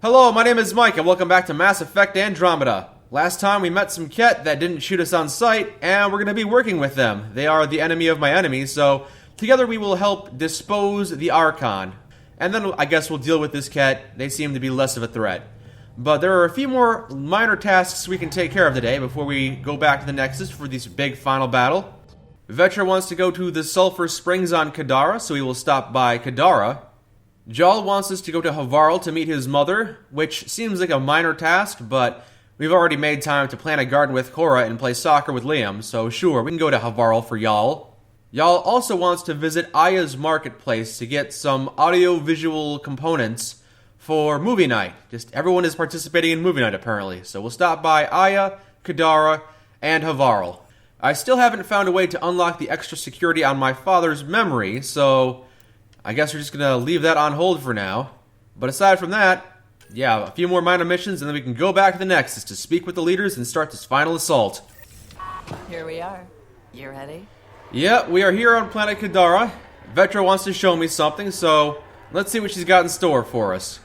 Hello, my name is Mike, and welcome back to Mass Effect Andromeda. Last time we met some Ket that didn't shoot us on sight, and we're going to be working with them. They are the enemy of my enemy, so together we will help dispose the Archon. And then I guess we'll deal with this Ket. They seem to be less of a threat. But there are a few more minor tasks we can take care of today before we go back to the Nexus for this big final battle. Vetra wants to go to the Sulphur Springs on Kadara, so we will stop by Kadara. Jaal wants us to go to Havarl to meet his mother, which seems like a minor task, but we've already made time to plant a garden with Cora and play soccer with Liam, so sure, we can go to Havarl for Jaal. Jaal also wants to visit Aya's marketplace to get some audio-visual components for movie night. Just everyone is participating in movie night, apparently, so we'll stop by Aya, Kadara, and Havarl. I still haven't found a way to unlock the extra security on my father's memory, so I guess we're just going to leave that on hold for now. But aside from that, yeah, a few more minor missions, and then we can go back to the Nexus to speak with the leaders and start this final assault. Here we are. You ready? Yeah, we are here on planet Kadara. Vetra wants to show me something, so let's see what she's got in store for us.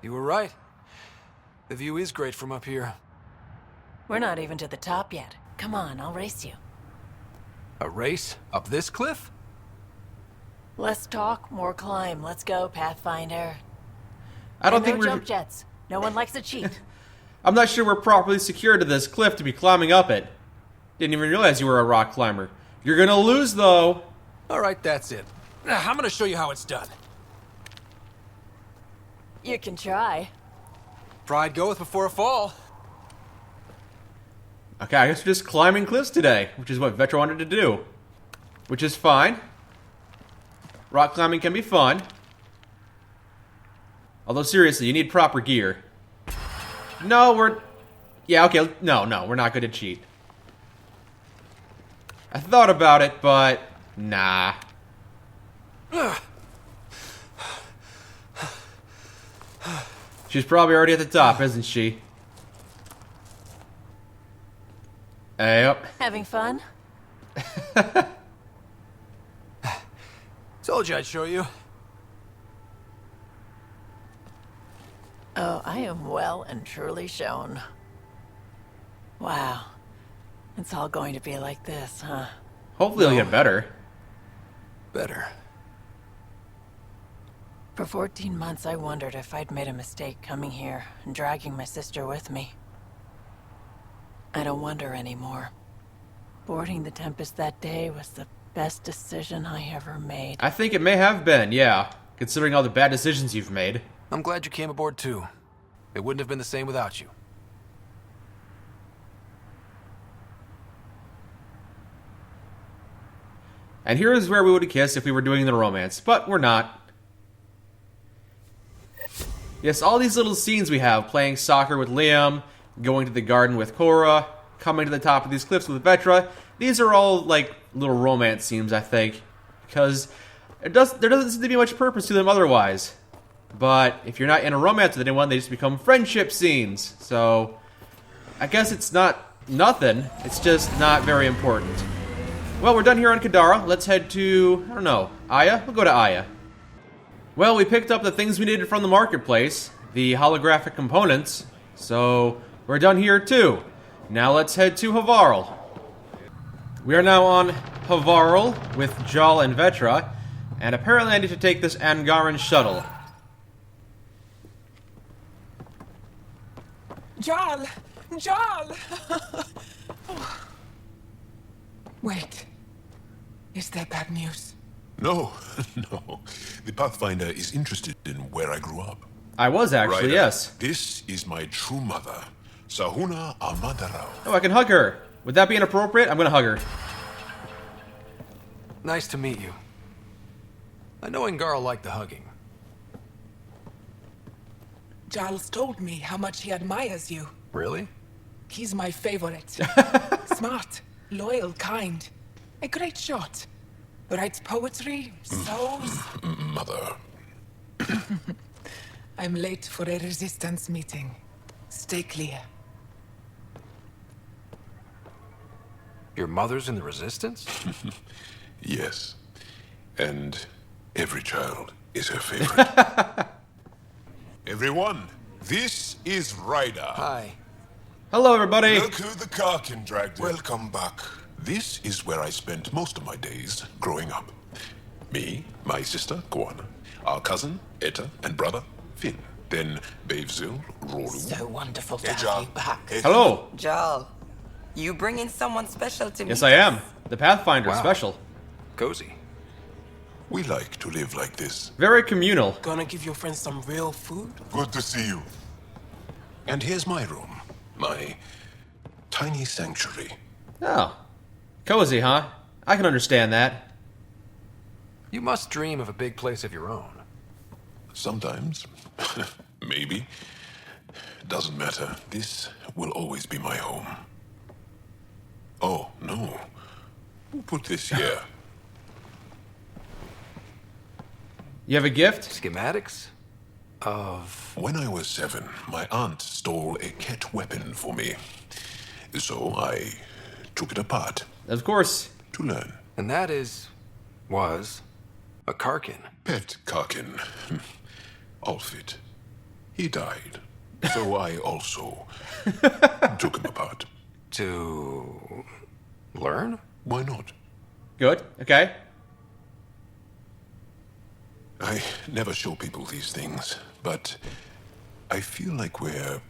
You were right. The view is great from up here. We're not even to the top yet. Come on, I'll race you. A race? Up this cliff? Less talk, more climb. Let's go, Pathfinder. I don't And think no we're... jump jets. No one likes to cheat. I'm not sure we're properly secured to this cliff to be climbing up it. Didn't even realize you were a rock climber. You're gonna lose, though. Alright, that's it. I'm gonna show you how it's done. You can try. Pride goeth before a fall. Okay, I guess we're just climbing cliffs today, which is what Vetra wanted to do. Which is fine. Rock climbing can be fun. Although, seriously, you need proper gear. No, we're... Yeah, okay, no, we're not going to cheat. I thought about it, but... Nah. She's probably already at the top, isn't she? Yep. Having fun? Told you I'd show you. Oh, I am well and truly shown. Wow. It's all going to be like this, huh? Hopefully it'll get better. Better. For 14 months, I wondered if I'd made a mistake coming here and dragging my sister with me. I don't wonder anymore. Boarding the Tempest that day was the best decision I ever made. I think it may have been, yeah. Considering all the bad decisions you've made. I'm glad you came aboard too. It wouldn't have been the same without you. And here is where we would kiss if we were doing the romance, but we're not. Yes, all these little scenes we have, playing soccer with Liam, going to the garden with Cora, coming to the top of these cliffs with Vetra, these are all, like, little romance scenes, I think. Because there doesn't seem to be much purpose to them otherwise. But if you're not in a romance with anyone, they just become friendship scenes. So, I guess it's not nothing, it's just not very important. Well, we're done here on Kadara. Let's head to, I don't know, Aya? We'll go to Aya. Well, we picked up the things we needed from the marketplace, the holographic components, so we're done here too. Now let's head to Havarl. We are now on Havarl with Jaal and Vetra, and apparently I need to take this Angaran shuttle. Jaal! Jaal! Wait. Is that bad news? No, no. The Pathfinder is interested in where I grew up. I was actually, Ryder, yes. This is my true mother, Sahuna Amadarao. Oh, I can hug her. Would that be inappropriate? I'm gonna hug her. Nice to meet you. I know Angarl liked the hugging. Jaal's told me how much he admires you. Really? He's my favorite. Smart, loyal, kind. A great shot. Writes poetry, sews. Mother. I'm late for a resistance meeting. Stay clear. Your mother's in the Resistance? Yes. And every child is her favorite. Everyone, this is Ryder. Hi. Hello, everybody. Look who the car can drag. Welcome back. This is where I spent most of my days growing up. Me, my sister, Guana, our cousin, Etta, and brother, Finn. Then Bavzil, Roru. So wonderful to Hey, have Jaal. you back. Hello. Jaal, you bringing someone special to me? Yes, I am. The Pathfinder Wow. special. Cozy. We like to live like this. Very communal. Gonna give your friends some real food? Good to see you. And here's my room. My tiny sanctuary. Oh. Cozy, huh? I can understand that. You must dream of a big place of your own. Sometimes. Maybe. Doesn't matter. This will always be my home. Oh, no. Who put this here? You have a gift? Schematics? Of... When I was 7, my aunt stole a cat weapon for me. So I took it apart Of course. to learn. And that was a Karkin. Pet Karkin. Alfit. He died. So I also took him apart. To learn? Why not? Good. Okay. I never show people these things, but I feel like we're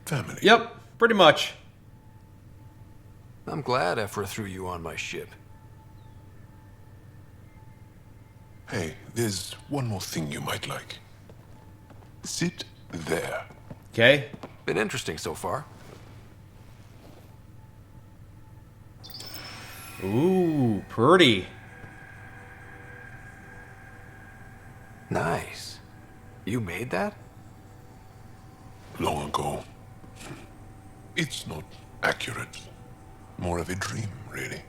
family. Yep. Pretty much. I'm glad Ephra threw you on my ship. Hey, there's one more thing you might like. Sit there. Okay. Been interesting so far. Ooh, pretty. Nice. You made that? Long ago. It's not accurate. More of a dream, really.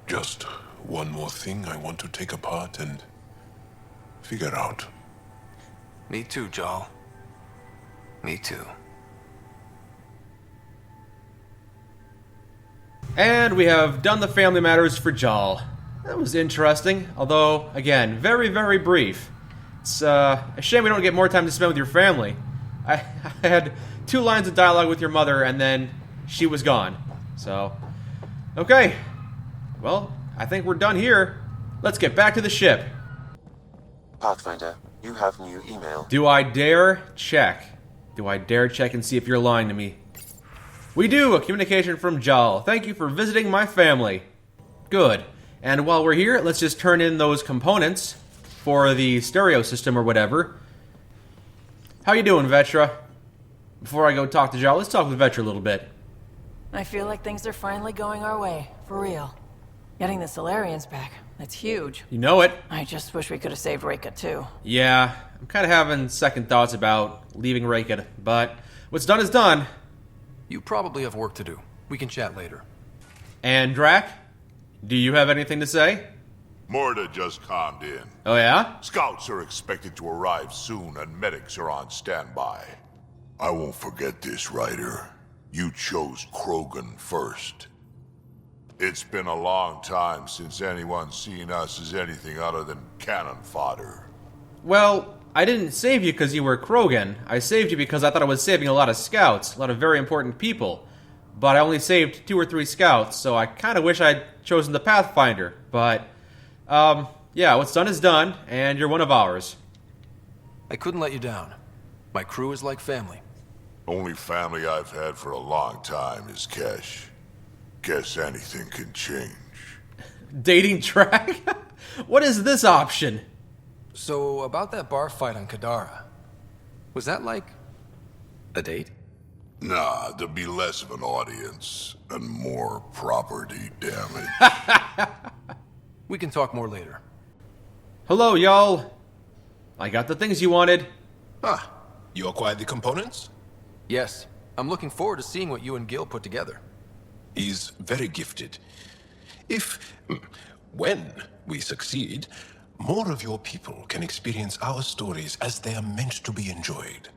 Just one more thing I want to take apart and figure out. Me too, Jaal. Me too. And we have done the family matters for Jaal. That was interesting, although, again, very, very brief. It's a shame we don't get more time to spend with your family. I had 2 lines of dialogue with your mother, and then she was gone. So, okay. Well, I think we're done here. Let's get back to the ship. Pathfinder, you have new email. Do I dare check? Do I dare check and see if you're lying to me? We do! A communication from Jaal. Thank you for visiting my family. Good. And while we're here, let's just turn in those components for the stereo system or whatever. How you doing, Vetra? Before I go talk to Jaal, let's talk with Vetra a little bit. I feel like things are finally going our way, for real. Getting the Solarians back, that's huge. You know it. I just wish we could have saved Reika too. Yeah, I'm kind of having second thoughts about leaving Reika, but what's done is done. You probably have work to do. We can chat later. And Drac, do you have anything to say? Morta just calmed in. Oh yeah? Scouts are expected to arrive soon and medics are on standby. I won't forget this, Ryder. You chose Krogan first. It's been a long time since anyone's seen us as anything other than cannon fodder. Well, I didn't save you because you were Krogan. I saved you because I thought I was saving a lot of scouts, a lot of very important people. But I only saved 2 or 3 scouts, so I kind of wish I'd chosen the Pathfinder. But, yeah, what's done is done, and you're one of ours. I couldn't let you down. My crew is like family. Only family I've had for a long time is Kesh. Guess anything can change. Dating track? What is this option? So, about that bar fight on Kadara. Was that like a date? Nah, there'd be less of an audience and more property damage. We can talk more later. Hello, y'all. I got the things you wanted. Ah, you acquired the components? Yes, I'm looking forward to seeing what you and Gil put together. He's very gifted. When we succeed, more of your people can experience our stories as they are meant to be enjoyed.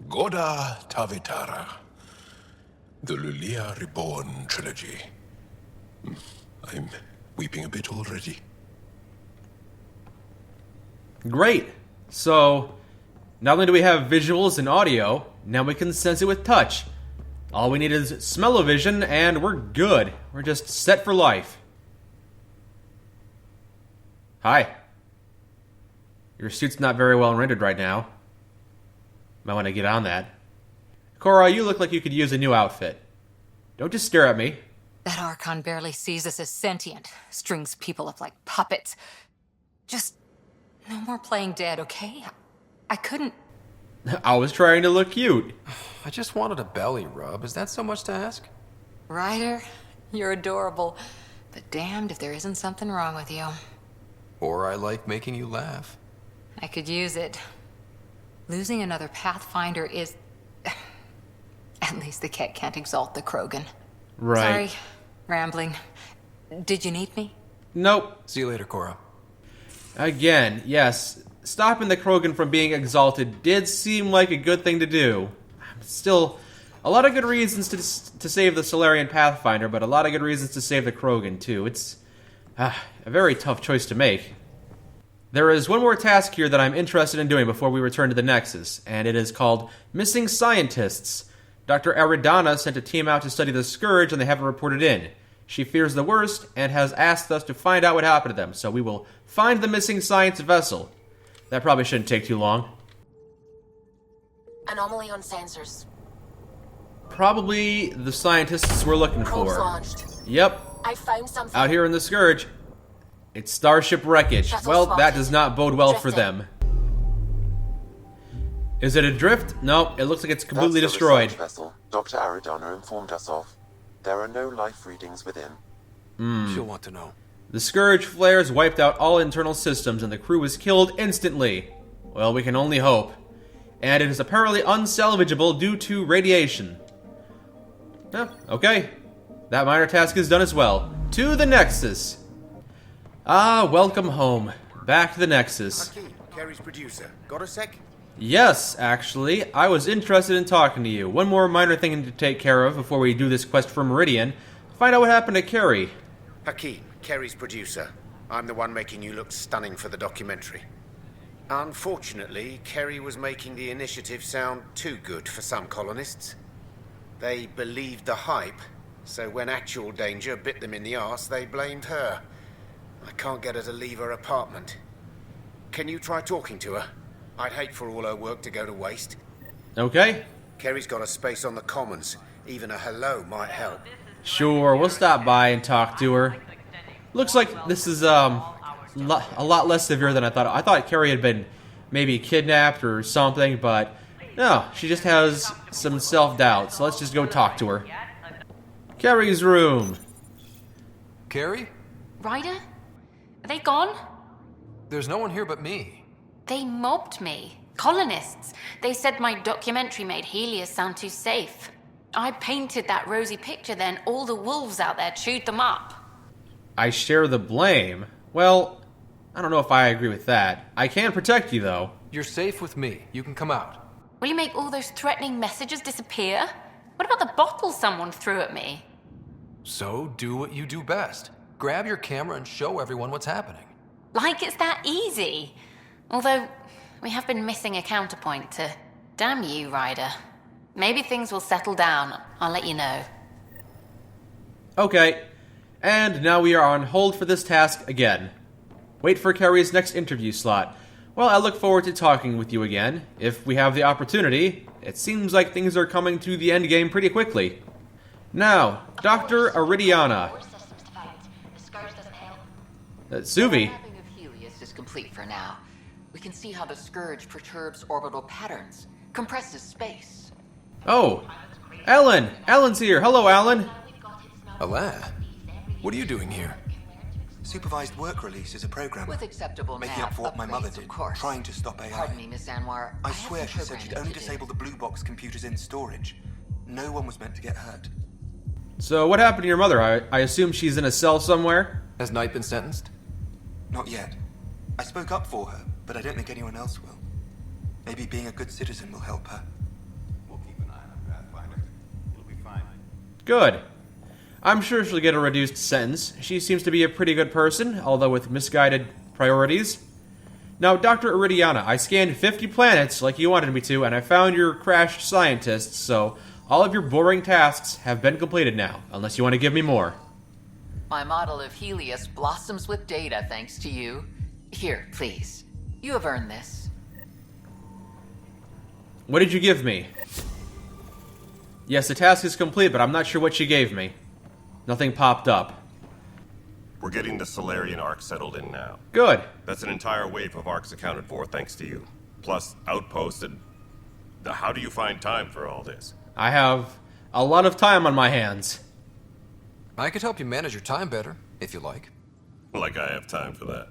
Goda Tavetara, the Lulia Reborn trilogy. I'm weeping a bit already. Great. So, not only do we have visuals and audio, now we can sense it with touch. All we need is smell-o-vision, and we're good. We're just set for life. Hi. Your suit's not very well rendered right now. Might want to get on that. Cora, you look like you could use a new outfit. Don't just stare at me. That Archon barely sees us as sentient. Strings people up like puppets. Just no more playing dead, okay? I couldn't... I was trying to look cute. I just wanted a belly rub. Is that so much to ask? Ryder, you're adorable. But damned if there isn't something wrong with you. Or I like making you laugh. I could use it. Losing another Pathfinder is... At least the cat can't exalt the Krogan. Right. Sorry, rambling. Did you need me? Nope. See you later, Cora. Again, yes, stopping the Krogan from being exalted did seem like a good thing to do. Still, a lot of good reasons to save the Solarian Pathfinder, but a lot of good reasons to save the Krogan, too. It's a very tough choice to make. There is one more task here that I'm interested in doing before we return to the Nexus, and it is called Missing Scientists. Dr. Aridana sent a team out to study the Scourge, and they haven't reported in. She fears the worst, and has asked us to find out what happened to them, so we will find the missing science vessel. That probably shouldn't take too long. Anomaly on sensors. Probably the scientists we're looking Probes for. launched. Yep, I found something. out here in the Scourge. It's Starship wreckage. Shuttle Well, that spotted. does not bode well for Drifting. them. Is it a drift? No, it looks like it's completely That's the destroyed. research vessel Dr. Aridana informed us of. There are no life readings within. She'll want to know. The Scourge flares wiped out all internal systems and the crew was killed instantly. Well, we can only hope. And it is apparently unsalvageable due to radiation. Okay. That minor task is done as well. To the Nexus. Ah, welcome home. Back to the Nexus. Kerry's producer. Got a sec? Yes, actually. I was interested in talking to you. One more minor thing to take care of before we do this quest for Meridian. Find out what happened to Kerry. Hakeem, Kerry's producer. I'm the one making you look stunning for the documentary. Unfortunately, Kerry was making the initiative sound too good for some colonists. They believed the hype, so when actual danger bit them in the arse, they blamed her. I can't get her to leave her apartment. Can you try talking to her? I'd hate for all her work to go to waste. Okay. Kerry's got a space on the Commons. Even a hello might help. Sure, we'll stop by and talk to her. Looks like this is a lot less severe than I thought. I thought Kerry had been maybe kidnapped or something, but no, she just has some self-doubt. So let's just go talk to her. Kerry's room. Kerry? Ryder? Are they gone? There's no one here but me. They mobbed me. Colonists. They said my documentary made Helios sound too safe. I painted that rosy picture then. All the wolves out there chewed them up. I share the blame. Well, I don't know if I agree with that. I can protect you, though. You're safe with me. You can come out. Will you make all those threatening messages disappear? What about the bottle someone threw at me? So do what you do best. Grab your camera and show everyone what's happening. Like it's that easy. Although, we have been missing a counterpoint to... Damn you, Ryder. Maybe things will settle down. I'll let you know. Okay. And now we are on hold for this task again. Wait for Kerry's next interview slot. Well, I look forward to talking with you again, if we have the opportunity. It seems like things are coming to the end game pretty quickly. Now, Dr. Aridana. Suvi. Mapping of Helios is complete for now. We can see how the Scourge perturbs orbital patterns, compresses space. Oh, Alan! Alan's here! Hello, Alan! Alain, what are you doing here? Supervised work release is a program. With acceptable making up for what my mother did, trying to stop AI. Pardon me, Miss Anwar. I swear she said she'd only disable the blue box computers in storage. No one was meant to get hurt. So what happened to your mother? I assume she's in a cell somewhere? Has Knight been sentenced? Not yet. I spoke up for her, but I don't think anyone else will. Maybe being a good citizen will help her. We'll keep an eye on Pathfinder. It'll be fine. Good. I'm sure she'll get a reduced sentence. She seems to be a pretty good person, although with misguided priorities. Now, Dr. Iridiana, I scanned 50 planets like you wanted me to, and I found your crashed scientists, so all of your boring tasks have been completed now, unless you want to give me more. My model of Helios blossoms with data thanks to you. Here, please. You have earned this. What did you give me? Yes, the task is complete, but I'm not sure what she gave me. Nothing popped up. We're getting the Solarian arc settled in now. Good. That's an entire wave of arcs accounted for, thanks to you. Plus, outposts and... How do you find time for all this? I have a lot of time on my hands. I could help you manage your time better, if you like. Like I have time for that.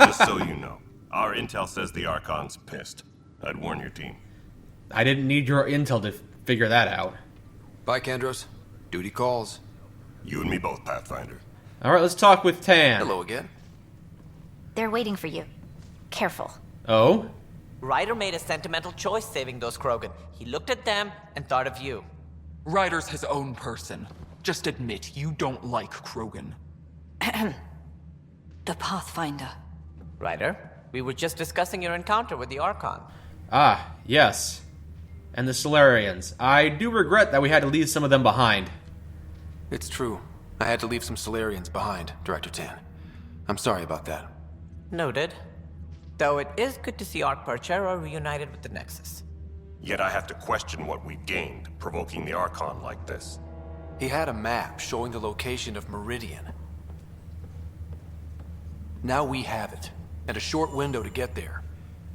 Just so you know, our intel says the Archon's pissed. I'd warn your team. I didn't need your intel to figure that out. Bye, Kandros. Duty calls. You and me both, Pathfinder. Alright, let's talk with Tan. Hello again. They're waiting for you. Careful. Oh? Ryder made a sentimental choice saving those Krogan. He looked at them and thought of you. Ryder's his own person. Just admit you don't like Krogan. The Pathfinder. Ryder, we were just discussing your encounter with the Archon. Ah, yes. And the Solarians. I do regret that we had to leave some of them behind. It's true. I had to leave some Solarians behind, Director Tan. I'm sorry about that. Noted. Though it is good to see Arc Parchero reunited with the Nexus. Yet I have to question what we gained, provoking the Archon like this. He had a map showing the location of Meridian. Now we have it, and a short window to get there.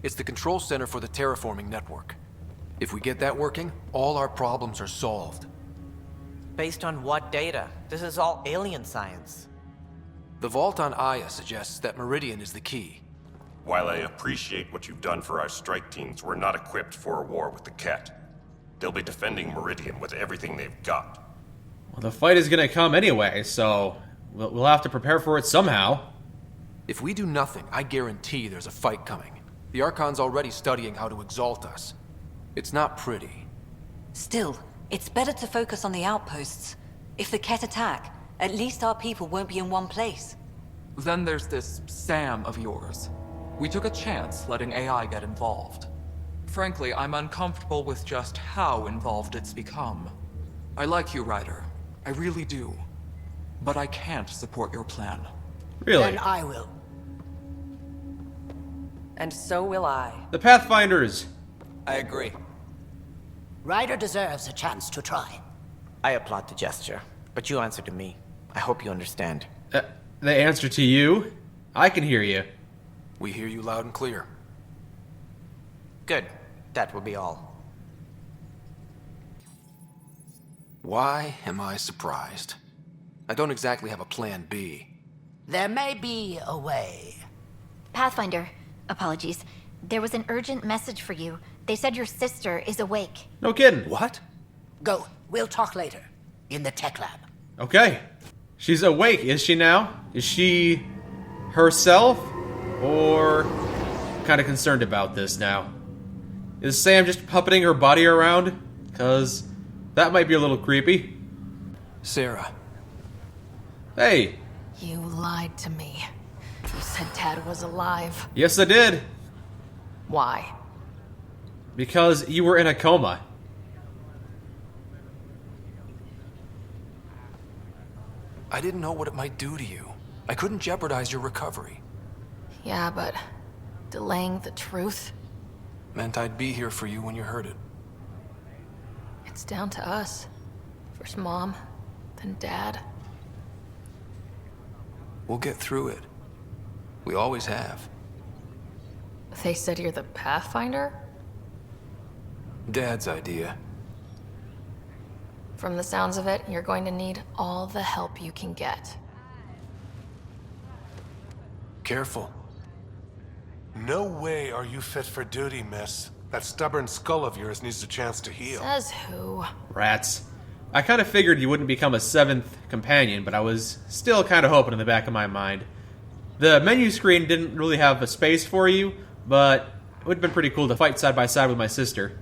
It's the control center for the terraforming network. If we get that working, all our problems are solved. Based on what data? This is all alien science. The vault on Aya suggests that Meridian is the key. While I appreciate what you've done for our strike teams, we're not equipped for a war with the Ket. They'll be defending Meridian with everything they've got. Well, the fight is going to come anyway, so we'll have to prepare for it somehow. If we do nothing, I guarantee there's a fight coming. The Archon's already studying how to exalt us. It's not pretty. Still, it's better to focus on the outposts. If the Ket attack, at least our people won't be in one place. Then there's this Sam of yours. We took a chance letting AI get involved. Frankly, I'm uncomfortable with just how involved it's become. I like you, Ryder. I really do. But I can't support your plan. Really? Then I will. And so will I. The Pathfinders. I agree. Ryder deserves a chance to try. I applaud the gesture, but you answer to me. I hope you understand. They answer to you? I can hear you. We hear you loud and clear. Good. That will be all. Why am I surprised? I don't exactly have a plan B. There may be a way. Pathfinder, apologies. There was an urgent message for you. They said your sister is awake. No kidding. What? Go. We'll talk later. In the tech lab. Okay. She's awake, is she now? Is she herself? Or kind of concerned about this now? Is Sam just puppeting her body around? Because that might be a little creepy. Sara. Hey. You lied to me. You said Dad was alive. Yes, I did. Why? Because you were in a coma. I didn't know what it might do to you. I couldn't jeopardize your recovery. Yeah, but delaying the truth? Meant I'd be here for you when you heard it. It's down to us. First Mom, then Dad. We'll get through it. We always have. They said you're the Pathfinder? Dad's idea. From the sounds of it, you're going to need all the help you can get. Careful. No way are you fit for duty, miss. That stubborn skull of yours needs a chance to heal. Says who? Rats. I kind of figured you wouldn't become a seventh companion, but I was still kind of hoping in the back of my mind. The menu screen didn't really have a space for you, but it would have been pretty cool to fight side by side with my sister.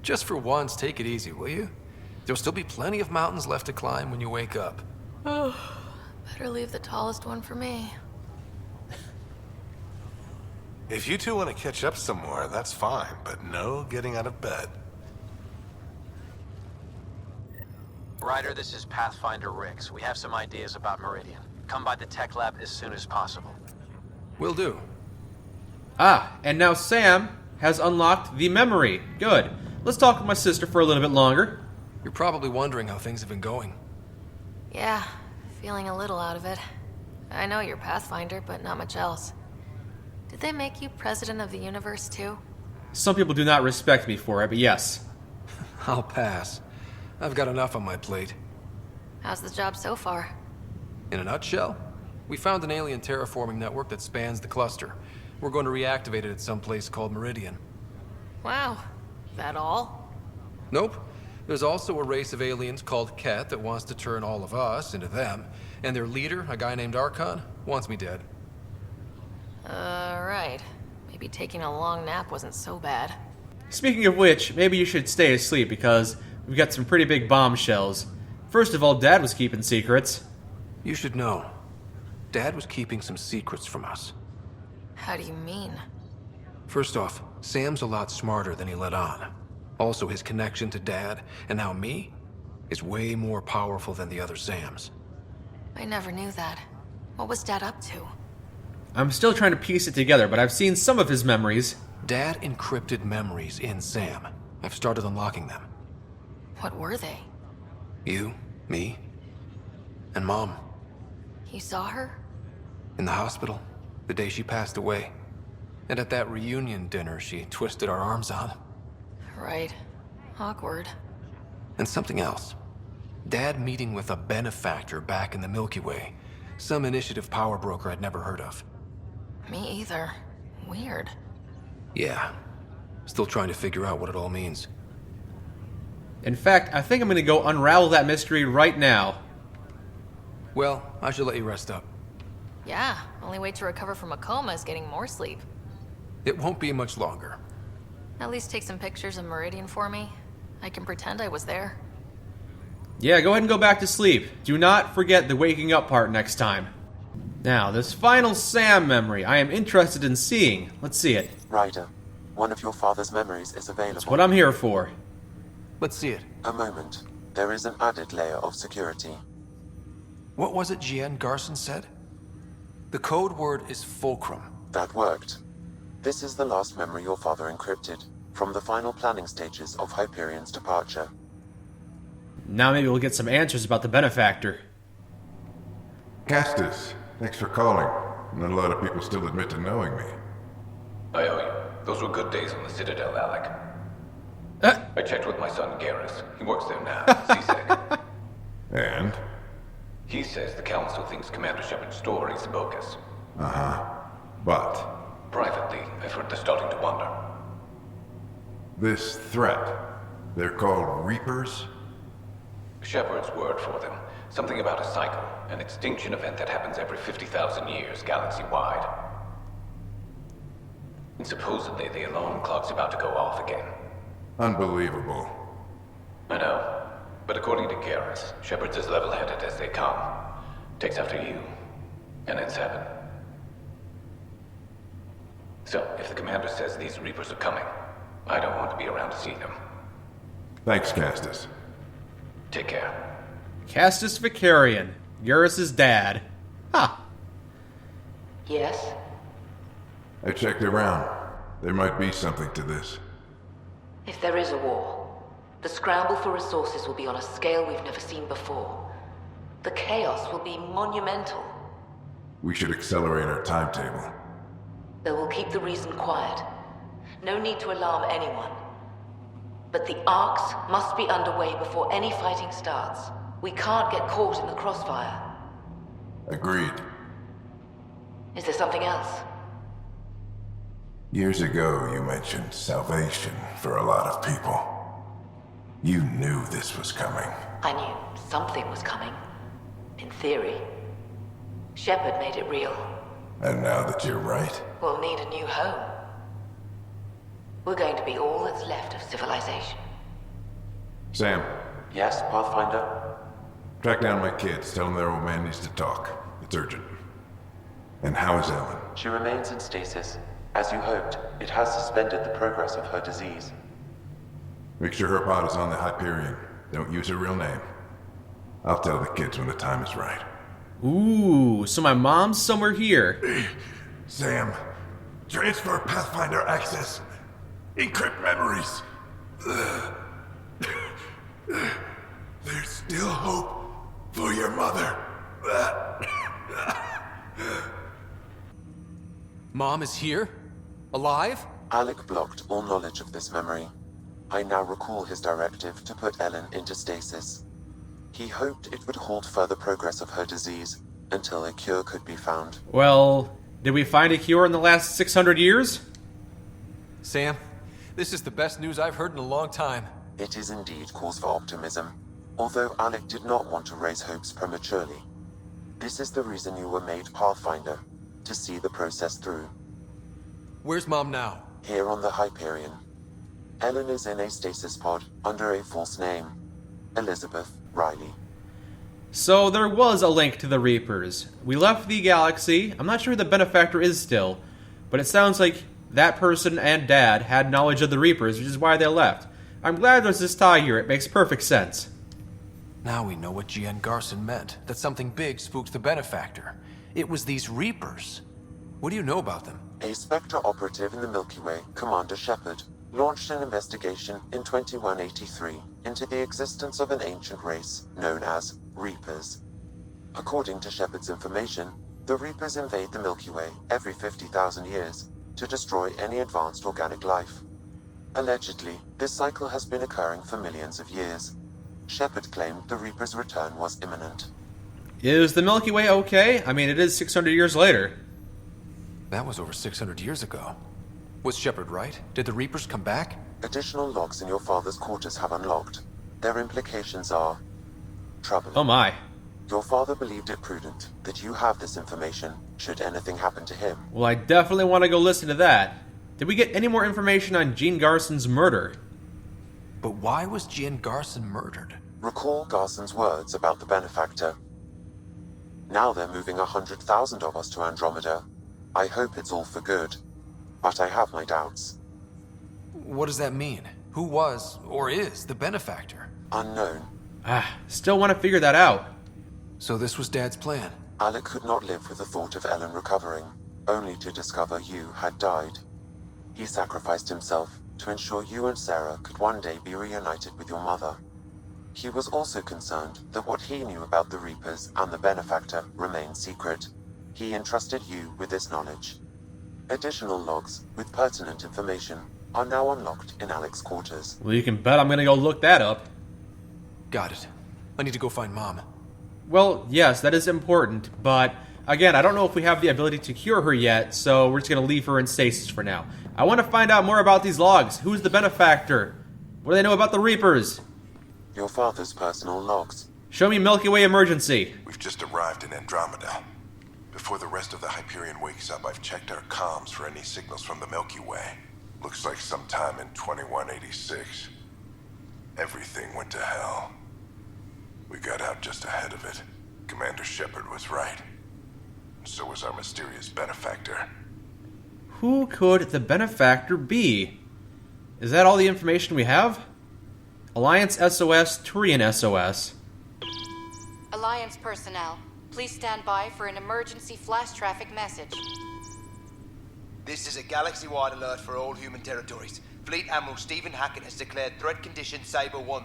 Just for once, take it easy, will you? There'll still be plenty of mountains left to climb when you wake up. Oh, better leave the tallest one for me. If you two want to catch up some more, that's fine, but no getting out of bed. Ryder, this is Pathfinder Rix. We have some ideas about Meridian. Come by the tech lab as soon as possible. Will do. Ah, and now Sam has unlocked the memory. Good. Let's talk with my sister for a little bit longer. You're probably wondering how things have been going. Yeah, feeling a little out of it. I know you're Pathfinder, but not much else. Did they make you president of the universe, too? Some people do not respect me for it, but yes. I'll pass. I've got enough on my plate. How's the job so far? In a nutshell, we found an alien terraforming network that spans the cluster. We're going to reactivate it at some place called Meridian. Wow. That all? Nope. There's also a race of aliens called Ket that wants to turn all of us into them. And their leader, a guy named Archon, wants me dead. Right. Maybe taking a long nap wasn't so bad. Speaking of which, maybe you should stay asleep because we've got some pretty big bombshells. First of all, Dad was keeping secrets. You should know. Dad was keeping some secrets from us. How do you mean? First off, Sam's a lot smarter than he let on. Also, his connection to Dad, and now me, is way more powerful than the other Sams. I never knew that. What was Dad up to? I'm still trying to piece it together, but I've seen some of his memories. Dad encrypted memories in Sam. I've started unlocking them. What were they? You, me, and Mom. You saw her? In the hospital, the day she passed away. And at that reunion dinner she twisted our arms on. Right. Awkward. And something else. Dad meeting with a benefactor back in the Milky Way. Some initiative power broker I'd never heard of. Me either. Weird. Yeah. Still trying to figure out what it all means. In fact, I think I'm going to go unravel that mystery right now. Well, I should let you rest up. Yeah, only way to recover from a coma is getting more sleep. It won't be much longer. At least take some pictures of Meridian for me. I can pretend I was there. Yeah, go ahead and go back to sleep. Do not forget the waking up part next time. Now, this final Sam memory I am interested in seeing. Let's see it. Ryder, one of your father's memories is available. That's what I'm here for. Let's see it. A moment. There is an added layer of security. What was it Jian Garson said? The code word is Fulcrum. That worked. This is the last memory your father encrypted, from the final planning stages of Hyperion's departure. Now maybe we'll get some answers about the benefactor. Castus, thanks for calling. Not a lot of people still admit to knowing me. I owe you. Those were good days on the Citadel, Alec. I checked with my son Garrus. He works there now, CSEC. And? He says the Council thinks Commander Shepard's story is bogus. Uh-huh. But? Privately, I've heard they're starting to wonder. This threat, they're called Reapers? Shepard's word for them. Something about a cycle, an extinction event that happens every 50,000 years, galaxy-wide. And supposedly the alarm clock's about to go off again. Unbelievable. I know. But according to Garrus, Shepard's as level-headed as they come. Takes after you. And it's heaven. So, if the commander says these Reapers are coming, I don't want to be around to see them. Thanks, Castus. Take care. Castus Vicarian, Garrus's dad. Ha! Yes? I checked around. There might be something to this. If there is a war, the scramble for resources will be on a scale we've never seen before. The chaos will be monumental. We should accelerate our timetable. They will keep the reason quiet. No need to alarm anyone. But the arcs must be underway before any fighting starts. We can't get caught in the crossfire. Agreed. Is there something else? Years ago, you mentioned salvation for a lot of people. You knew this was coming. I knew something was coming. In theory. Shepard made it real. And now that you're right, We'll need a new home. We're going to be all that's left of civilization. Sam. Yes, Pathfinder? Track down my kids. Tell them their old man needs to talk. It's urgent. And how is Ellen? She remains in stasis. As you hoped, it has suspended the progress of her disease. Make sure her pod is on the Hyperion. Don't use her real name. I'll tell the kids when the time is right. Ooh, so my mom's somewhere here. Sam, transfer Pathfinder access. Encrypt memories. There's still hope for your mother. Mom is here? Alive? Alec blocked all knowledge of this memory. I now recall his directive to put Ellen into stasis. He hoped it would halt further progress of her disease until a cure could be found. Well, did we find a cure in the last 600 years? Sam, this is the best news I've heard in a long time. It is indeed cause for optimism, although Alec did not want to raise hopes prematurely. This is the reason you were made Pathfinder, to see the process through. Where's Mom now? Here on the Hyperion. Ellen is in a stasis pod under a false name, Elizabeth Riley. So there was a link to the Reapers. We left the galaxy. I'm not sure who the benefactor is still, but it sounds like that person and Dad had knowledge of the Reapers, which is why they left. I'm glad there's this tie here. It makes perfect sense. Now we know what G.N. Garson meant, that something big spooked the benefactor. It was these Reapers. What do you know about them? A Spectre operative in the Milky Way, Commander Shepard, launched an investigation in 2183 into the existence of an ancient race known as Reapers. According to Shepard's information, the Reapers invade the Milky Way every 50,000 years to destroy any advanced organic life. Allegedly, this cycle has been occurring for millions of years. Shepard claimed the Reapers' return was imminent. Is the Milky Way okay? I mean, it is 600 years later. That was over 600 years ago. Was Shepard right? Did the Reapers come back? Additional logs in your father's quarters have unlocked. Their implications are troubling. Oh my. Your father believed it prudent that you have this information should anything happen to him. Well, I definitely want to go listen to that. Did we get any more information on Gene Garson's murder? But why was G.N. Garson murdered? Recall Garson's words about the benefactor. Now they're moving 100,000 of us to Andromeda. I hope it's all for good, but I have my doubts. What does that mean? Who was, or is, the benefactor? Unknown. Still want to figure that out. So this was Dad's plan? Alec could not live with the thought of Ellen recovering, only to discover you had died. He sacrificed himself to ensure you and Sara could one day be reunited with your mother. He was also concerned that what he knew about the Reapers and the benefactor remained secret. He entrusted you with this knowledge. Additional logs with pertinent information are now unlocked in Alec's quarters. Well, you can bet I'm gonna go look that up. Got it. I need to go find Mom. Well, yes, that is important, but again, I don't know if we have the ability to cure her yet, so we're just gonna leave her in stasis for now. I want to find out more about these logs. Who's the benefactor? What do they know about the Reapers? Your father's personal logs. Show me Milky Way emergency. We've just arrived in Andromeda. Before the rest of the Hyperion wakes up, I've checked our comms for any signals from the Milky Way. Looks like sometime in 2186. Everything went to hell. We got out just ahead of it. Commander Shepard was right. So was our mysterious benefactor. Who could the benefactor be? Is that all the information we have? Alliance SOS, Turian SOS. Alliance personnel, please stand by for an emergency flash traffic message. This is a galaxy-wide alert for all human territories. Fleet Admiral Stephen Hackett has declared threat condition Saber 1.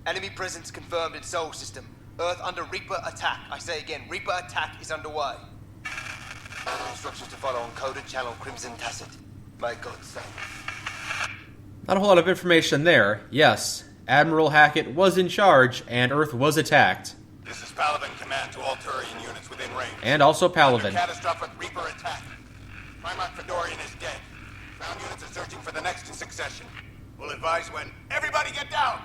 Enemy presence confirmed in Sol System. Earth under Reaper attack. I say again, Reaper attack is underway. Instructions to follow on coded channel Crimson Tacit. May God save. Not a whole lot of information there. Yes, Admiral Hackett was in charge, and Earth was attacked. This is Paladin command to all Turian units within range. And also Paladin. Under catastrophic Reaper attack. Primarch Fedorian is dead. Ground units are searching for the next in succession. We'll advise when. Everybody get down!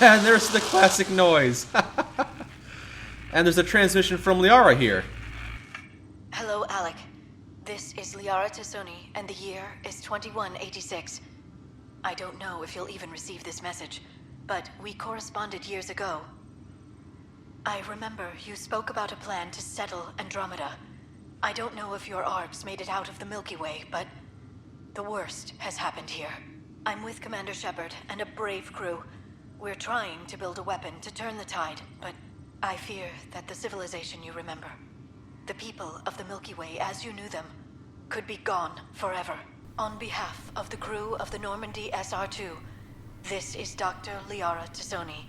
And there's the classic noise. And there's a transmission from Liara here. Hello, Alec. This is Liara Tassoni, and the year is 2186. I don't know if you'll even receive this message, but we corresponded years ago. I remember you spoke about a plan to settle Andromeda. I don't know if your arcs made it out of the Milky Way, but the worst has happened here. I'm with Commander Shepard and a brave crew. We're trying to build a weapon to turn the tide, but I fear that the civilization you remember, the people of the Milky Way as you knew them, could be gone forever. On behalf of the crew of the Normandy SR-2, this is Dr. Liara Tassoni,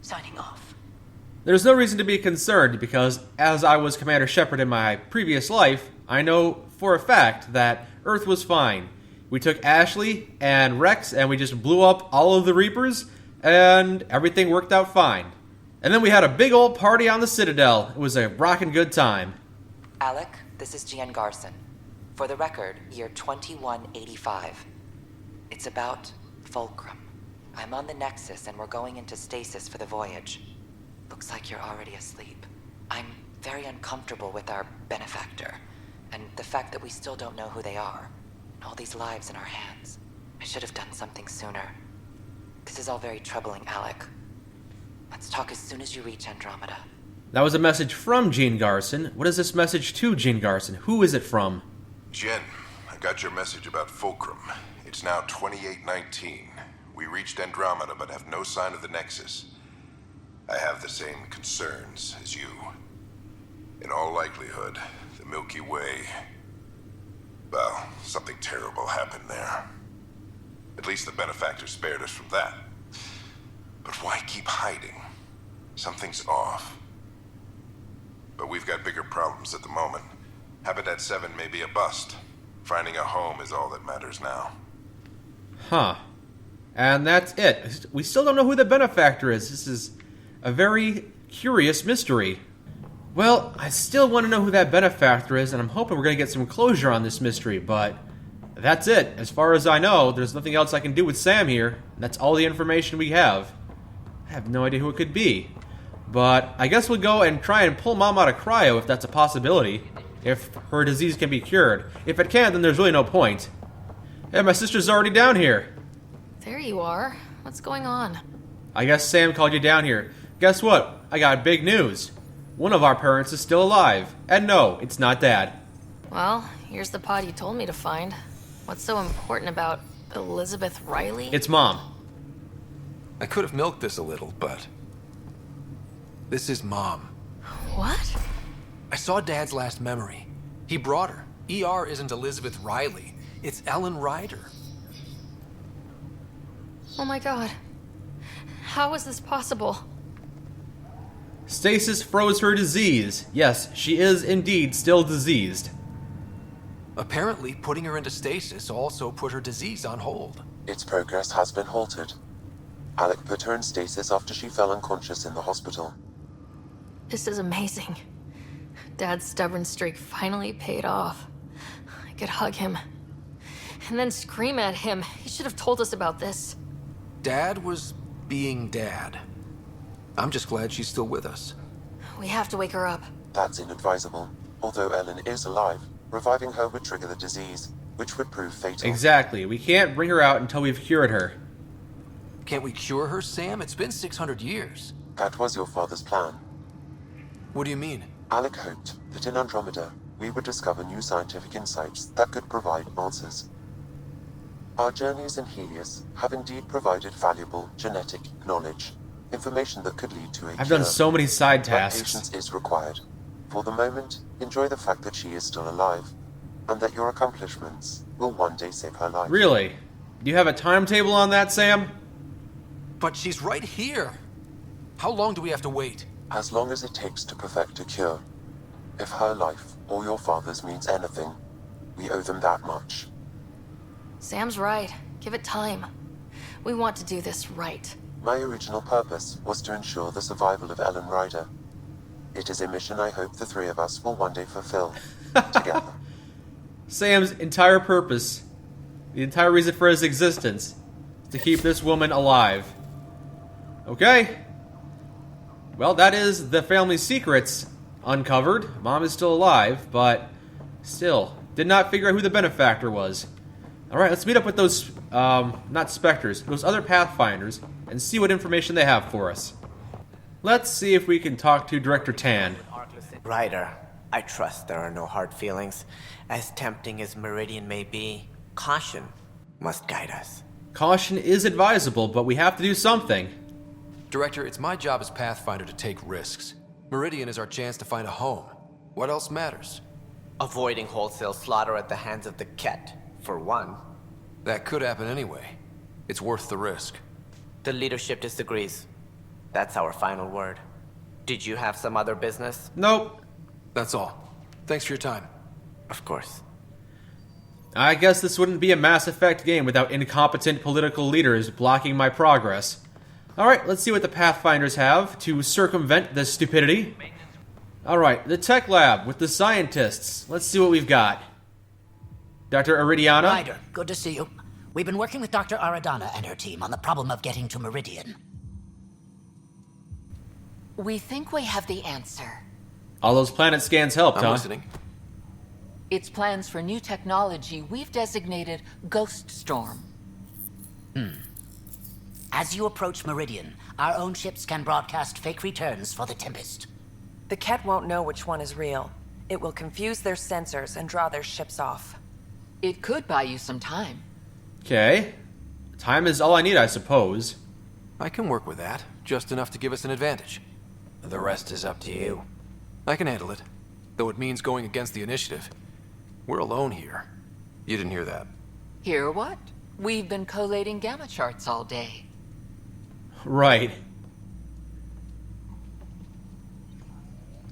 signing off. There's no reason to be concerned because, as I was Commander Shepard in my previous life, I know for a fact that Earth was fine. We took Ashley and Rex and we just blew up all of the Reapers, and everything worked out fine. And then we had a big old party on the Citadel. It was a rockin' good time. Alec, this is Gian Garson. For the record, year 2185. It's about Fulcrum. I'm on the Nexus and we're going into stasis for the voyage. Looks like you're already asleep. I'm very uncomfortable with our benefactor, and the fact that we still don't know who they are. All these lives in our hands. I should have done something sooner. This is all very troubling, Alec. Let's talk as soon as you reach Andromeda. That was a message from Jean Garson. What is this message to Jean Garson? Who is it from? Jen, I got your message about Fulcrum. It's now 2819. We reached Andromeda but have no sign of the Nexus. I have the same concerns as you. In all likelihood, the Milky Way... well, something terrible happened there. At least the benefactor spared us from that. But why keep hiding? Something's off. But we've got bigger problems at the moment. Habitat 7 may be a bust. Finding a home is all that matters now. Huh. And that's it. We still don't know who the benefactor is. This is a very curious mystery. Well, I still want to know who that benefactor is, and I'm hoping we're going to get some closure on this mystery, but that's it. As far as I know, there's nothing else I can do with Sam here. That's all the information we have. I have no idea who it could be. But I guess we'll go and try and pull Mom out of cryo if that's a possibility. If her disease can be cured. If it can't, then there's really no point. Hey, my sister's already down here. There you are. What's going on? I guess Sam called you down here. Guess what? I got big news. One of our parents is still alive. And no, it's not Dad. Well, here's the pod you told me to find. What's so important about Elizabeth Riley? It's Mom. I could have milked this a little, but... this is Mom. What? I saw Dad's last memory. He brought her. ER isn't Elizabeth Riley. It's Ellen Ryder. Oh my god. How is this possible? Stasis froze her disease. Yes, she is indeed still diseased. Apparently, putting her into stasis also put her disease on hold. Its progress has been halted. Alec put her in stasis after she fell unconscious in the hospital. This is amazing. Dad's stubborn streak finally paid off. I could hug him. And then scream at him. He should have told us about this. Dad was being Dad. I'm just glad she's still with us. We have to wake her up. That's inadvisable. Although Ellen is alive, reviving her would trigger the disease, which would prove fatal. Exactly. We can't bring her out until we've cured her. Can't we cure her, Sam? It's been 600 years. That was your father's plan. What do you mean? Alec hoped that in Andromeda, we would discover new scientific insights that could provide answers. Our journeys in Helios have indeed provided valuable genetic knowledge, information that could lead to a I've done so many side tasks. Patience is required. For the moment, enjoy the fact that she is still alive, and that your accomplishments will one day save her life. Really? Do you have a timetable on that, Sam? But she's right here. How long do we have to wait? As long as it takes to perfect a cure. If her life or your father's means anything, we owe them that much. Sam's right. Give it time. We want to do this right. My original purpose was to ensure the survival of Ellen Ryder. It is a mission I hope the three of us will one day fulfill together. Sam's entire purpose, the entire reason for his existence, is to keep this woman alive. Okay. Well, that is the family's secrets uncovered. Mom is still alive, but still, did not figure out who the benefactor was. Alright, let's meet up with those, not specters, those other Pathfinders, and see what information they have for us. Let's see if we can talk to Director Tan. Ryder, I trust there are no hard feelings. As tempting as Meridian may be, caution must guide us. Caution is advisable, but we have to do something. Director, it's my job as Pathfinder to take risks. Meridian is our chance to find a home. What else matters? Avoiding wholesale slaughter at the hands of the Ket, for one. That could happen anyway. It's worth the risk. The leadership disagrees. That's our final word. Did you have some other business? Nope. That's all. Thanks for your time. Of course. I guess this wouldn't be a Mass Effect game without incompetent political leaders blocking my progress. Alright, let's see what the Pathfinders have to circumvent this stupidity. Alright, the tech lab with the scientists. Let's see what we've got. Dr. Aridiana? Ryder, good to see you. We've been working with Dr. Aradana and her team on the problem of getting to Meridian. We think we have the answer. All those planet scans helped, I'm huh? listening. It's plans for new technology we've designated Ghost Storm. As you approach Meridian, our own ships can broadcast fake returns for the Tempest. The Ket won't know which one is real. It will confuse their sensors and draw their ships off. It could buy you some time. Okay. Time is all I need, I suppose. I can work with that. Just enough to give us an advantage. The rest is up to you. I can handle it. Though it means going against the Initiative. We're alone here. You didn't hear that. Hear what? We've been collating gamma charts all day. Right.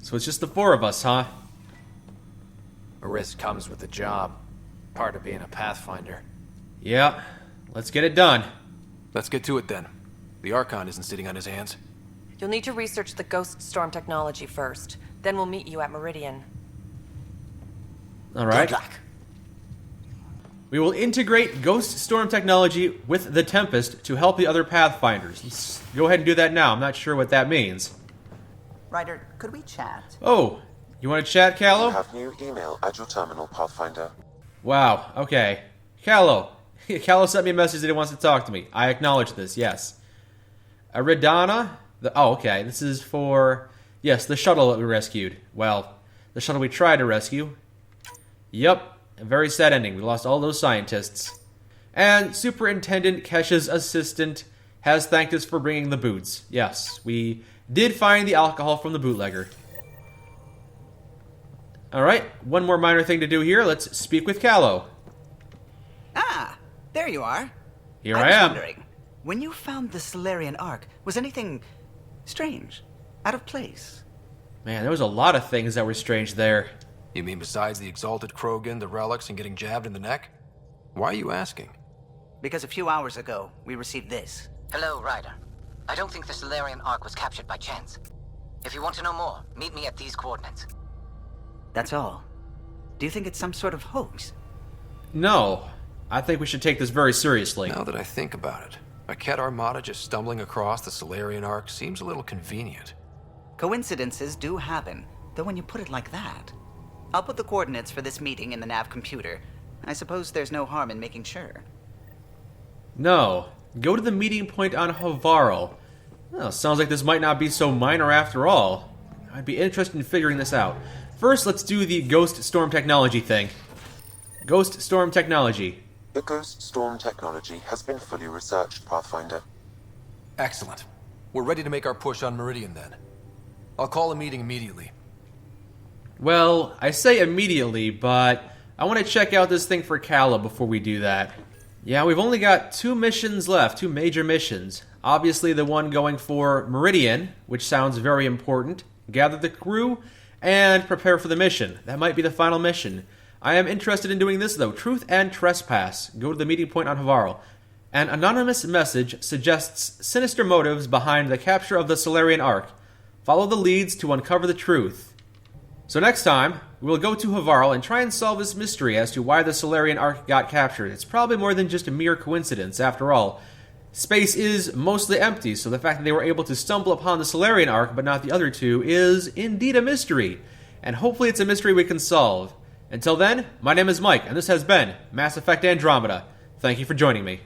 So it's just the four of us, huh? A risk comes with the job. Part of being a Pathfinder. Yeah. Let's get it done. Let's get to it then. The Archon isn't sitting on his hands. You'll need to research the Ghost Storm technology first. Then we'll meet you at Meridian. Alright. Good luck. We will integrate Ghost Storm technology with the Tempest to help the other Pathfinders. Let's go ahead and do that now. I'm not sure what that means. Ryder, could we chat? Oh, you want to chat, Callow? You have new email at your terminal, Pathfinder. Wow, okay. Callow. Callow sent me a message that he wants to talk to me. I acknowledge this, yes. Aridana? Oh, okay. This is for... Yes, the shuttle that we rescued. Well, the shuttle we tried to rescue. Yep, a very sad ending. We lost all those scientists. And Superintendent Kesha's assistant has thanked us for bringing the boots. Yes, we did find the alcohol from the bootlegger. Alright, one more minor thing to do here. Let's speak with Callow. Ah, there you are. Here I am. Wondering, when you found the Solarian Ark, was anything strange? Out of place? Man, there was a lot of things that were strange there. You mean besides the Exalted Krogan, the relics, and getting jabbed in the neck? Why are you asking? Because a few hours ago, we received this. Hello, Ryder. I don't think the Solarian Ark was captured by chance. If you want to know more, meet me at these coordinates. That's all. Do you think it's some sort of hoax? No. I think we should take this very seriously. Now that I think about it, a Ket Armada just stumbling across the Solarian Ark seems a little convenient. Coincidences do happen, though when you put it like that. I'll put the coordinates for this meeting in the nav computer. I suppose there's no harm in making sure. No. Go to the meeting point on Havaro. Well, sounds like this might not be so minor after all. I'd be interested in figuring this out. First, let's do the Ghost Storm technology thing. Ghost Storm technology. The Ghost Storm technology has been fully researched, Pathfinder. Excellent. We're ready to make our push on Meridian then. I'll call a meeting immediately. Well, I say immediately, but I want to check out this thing for Kala before we do that. Yeah, we've only got 2 missions left, 2 major missions. Obviously the one going for Meridian, which sounds very important. Gather the crew, and prepare for the mission. That might be the final mission. I am interested in doing this though. Truth and Trespass. Go to the meeting point on Havaro. An anonymous message suggests sinister motives behind the capture of the Solarian Ark. Follow the leads to uncover the truth. So next time, we'll go to Havaro and try and solve this mystery as to why the Solarian Ark got captured. It's probably more than just a mere coincidence, after all. Space is mostly empty, so the fact that they were able to stumble upon the Solarian Ark but not the other two is indeed a mystery. And hopefully it's a mystery we can solve. Until then, my name is Mike, and this has been Mass Effect Andromeda. Thank you for joining me.